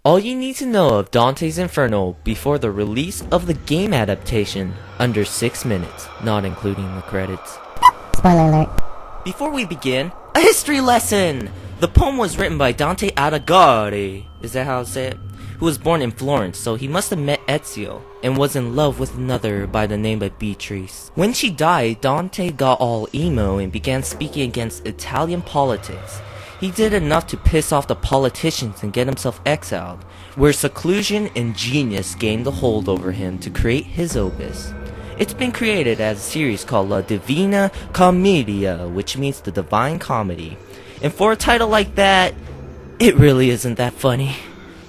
All you need to know of Dante's Inferno before the release of the game adaptation, under 6 minutes, not including the credits. Spoiler alert. Before we begin, a history lesson! The poem was written by Dante Alighieri, is that how I say it? Who was born in Florence, so he must have met Ezio, and was in love with another by the name of Beatrice. When she died, Dante got all emo and began speaking against Italian politics. He did enough to piss off the politicians and get himself exiled, where seclusion and genius gained a hold over him to create his opus. It's been created as a series called La Divina Commedia, which means the Divine Comedy. And for a title like that, it really isn't that funny.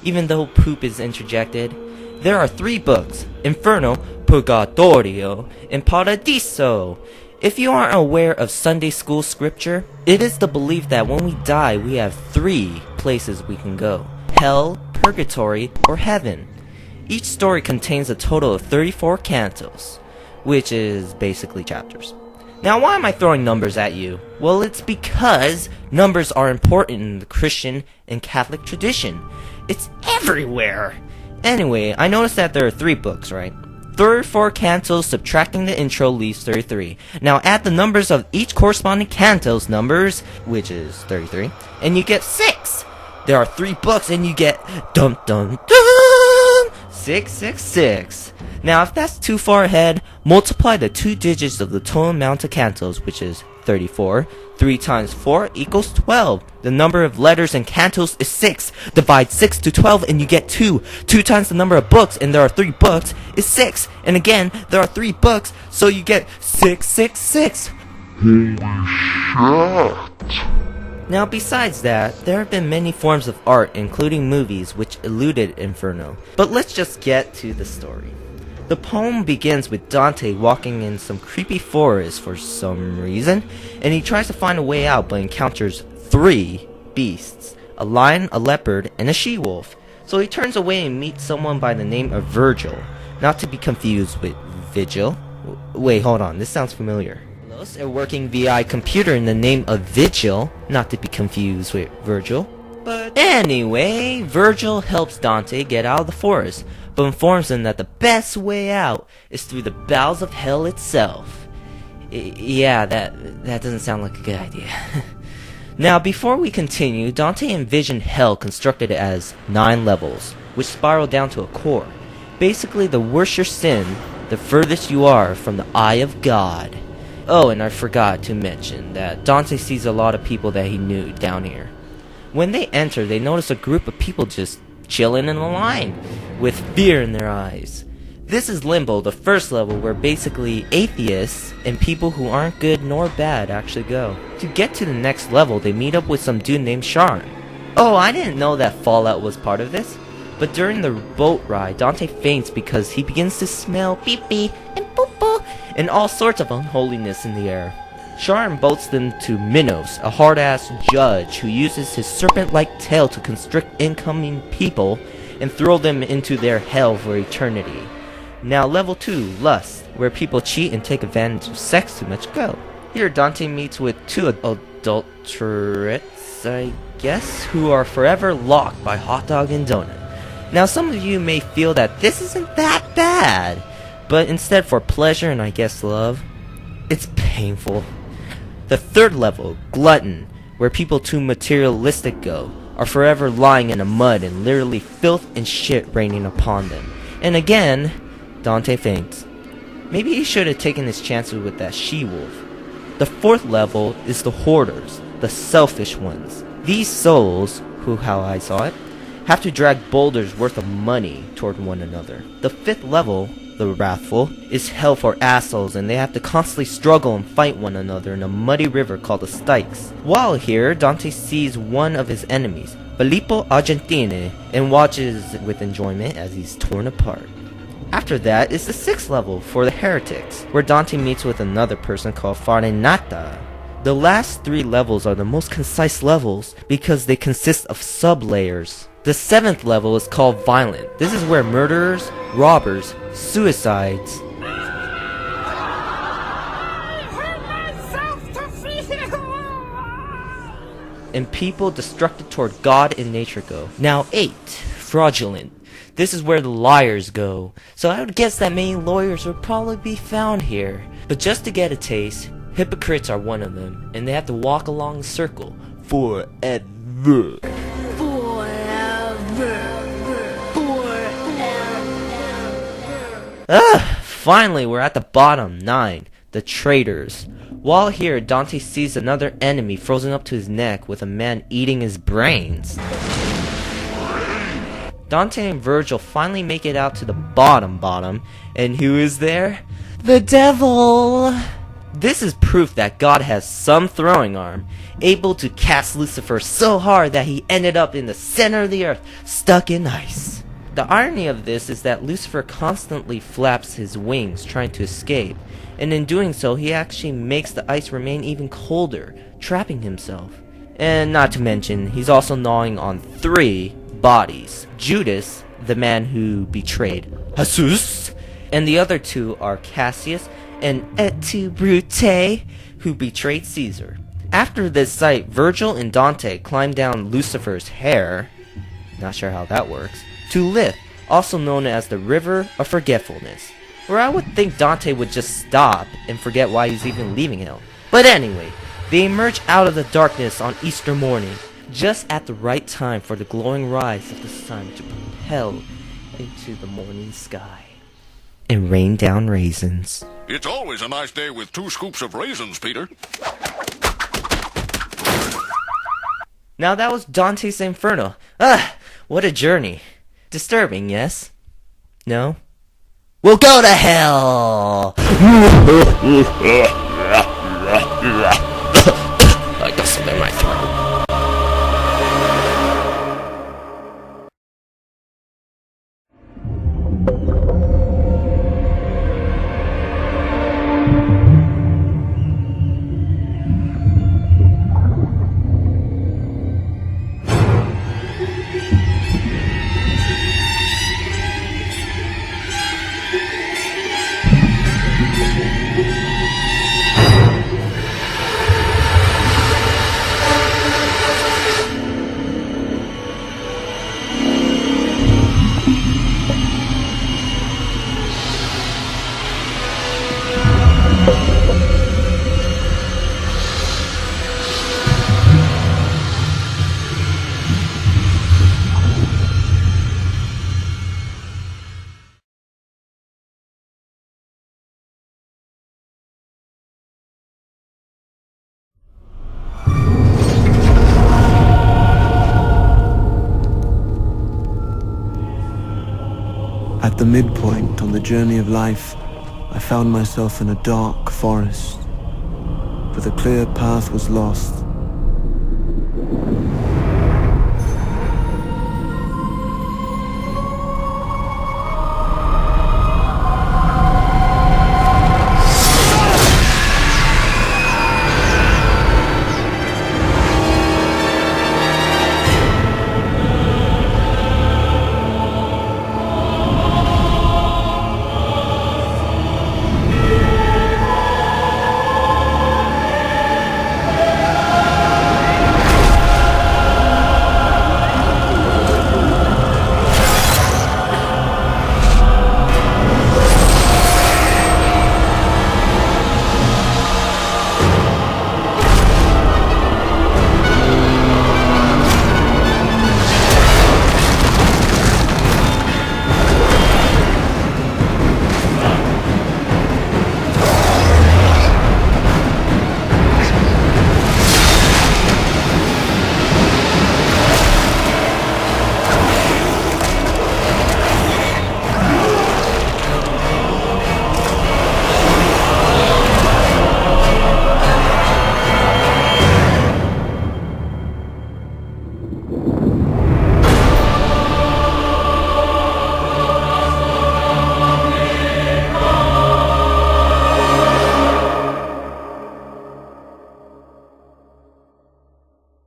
Even though poop is interjected, there are 3 books: Inferno, Purgatorio, and Paradiso. If you aren't aware of Sunday school scripture, it is the belief that when we die, we have 3 places we can go: hell, purgatory, or heaven. Each story contains a total of 34 cantos, which is basically chapters. Now, why am I throwing numbers at you? Well, it's because numbers are important in the Christian and Catholic tradition. It's everywhere! Anyway, I noticed that there are 3 books, right? 34 cantos subtracting the intro leaves 33. Now add the numbers of each corresponding canto's numbers, which is 33, and you get 6. There are 3 books and you get dum dum dum 666. Now if that's too far ahead, multiply the 2 digits of the total amount of cantos, which is 34. 3 times 4 equals 12. The number of letters in cantos is 6. Divide 6 to 12 and you get 2. 2 times the number of books, and there are 3 books, is 6. And again, there are 3 books, so you get 666. Holy shit! Now besides that, there have been many forms of art, including movies, which eluded Inferno. But let's just get to the story. The poem begins with Dante walking in some creepy forest for some reason, and he tries to find a way out but encounters 3 beasts: a lion, a leopard, and a she-wolf. So he turns away and meets someone by the name of Virgil, not to be confused with Vigil. Wait, hold on, this sounds familiar. A working VI computer in the name of Vigil, not to be confused with Virgil. But anyway, Virgil helps Dante get out of the forest, but informs him that the best way out is through the bowels of hell itself. Yeah, that doesn't sound like a good idea. Now, before we continue, Dante envisioned hell constructed as 9 levels, which spiral down to a core. Basically, the worse your sin, the furthest you are from the eye of God. Oh, and I forgot to mention that Dante sees a lot of people that he knew down here. When they enter, they notice a group of people just chilling in a line, with fear in their eyes. This is Limbo, the first level, where basically atheists and people who aren't good nor bad actually go. To get to the next level, they meet up with some dude named Sharon. Oh, I didn't know that Fallout was part of this. But during the boat ride, Dante faints because he begins to smell pee-pee and poo-poo and all sorts of unholiness in the air. Sharon boats them to Minos, a hard-ass judge who uses his serpent-like tail to constrict incoming people and throw them into their hell for eternity. Now level 2, Lust, where people cheat and take advantage of sex too much go. Here Dante meets with 2 adulterates, I guess, who are forever locked by hot dog and donut. Now some of you may feel that this isn't that bad, but instead for pleasure and I guess love, it's painful. The 3rd level, Glutton, where people too materialistic go, are forever lying in the mud and literally filth and shit raining upon them. And again, Dante faints. Maybe he should have taken his chances with that she-wolf. The 4th level is the Hoarders, the selfish ones. These souls, who how I saw it, have to drag boulders worth of money toward one another. The 5th level, the Wrathful, is hell for assholes, and they have to constantly struggle and fight one another in a muddy river called the Styx. While here, Dante sees one of his enemies, Filippo Argentine, and watches with enjoyment as he's torn apart. After that is the 6th level for the Heretics, where Dante meets with another person called Farinata. The last 3 levels are the most concise levels because they consist of sub-layers. The 7th level is called Violent. This is where murderers, robbers, suicides, and people destructive toward God and nature go. Now 8, fraudulent. This is where the liars go. So I would guess that many lawyers would probably be found here. But just to get a taste, hypocrites are one of them, and they have to walk along the circle forever. Finally, we're at the bottom 9, the traitors. While here, Dante sees another enemy frozen up to his neck with a man eating his brains. Dante and Virgil finally make it out to the bottom, and who is there? The devil! This is proof that God has some throwing arm, able to cast Lucifer so hard that he ended up in the center of the earth, stuck in ice. The irony of this is that Lucifer constantly flaps his wings trying to escape, and in doing so he actually makes the ice remain even colder, trapping himself. And not to mention, he's also gnawing on 3 bodies. Judas, the man who betrayed Jesus, and the other 2 are Cassius and Et Brute, who betrayed Caesar. After this sight, Virgil and Dante climb down Lucifer's hair, not sure how that works, to Lith, also known as the River of Forgetfulness, where I would think Dante would just stop and forget why he's even leaving hell. But anyway, they emerge out of the darkness on Easter morning, just at the right time for the glowing rise of the sun to propel into the morning sky and rain down raisins. It's always a nice day with 2 scoops of raisins, Peter. Now that was Dante's Inferno. What a journey. Disturbing, yes? No? We'll go to hell! I got something in my throat. At the midpoint on the journey of life, I found myself in a dark forest, for the clear path was lost,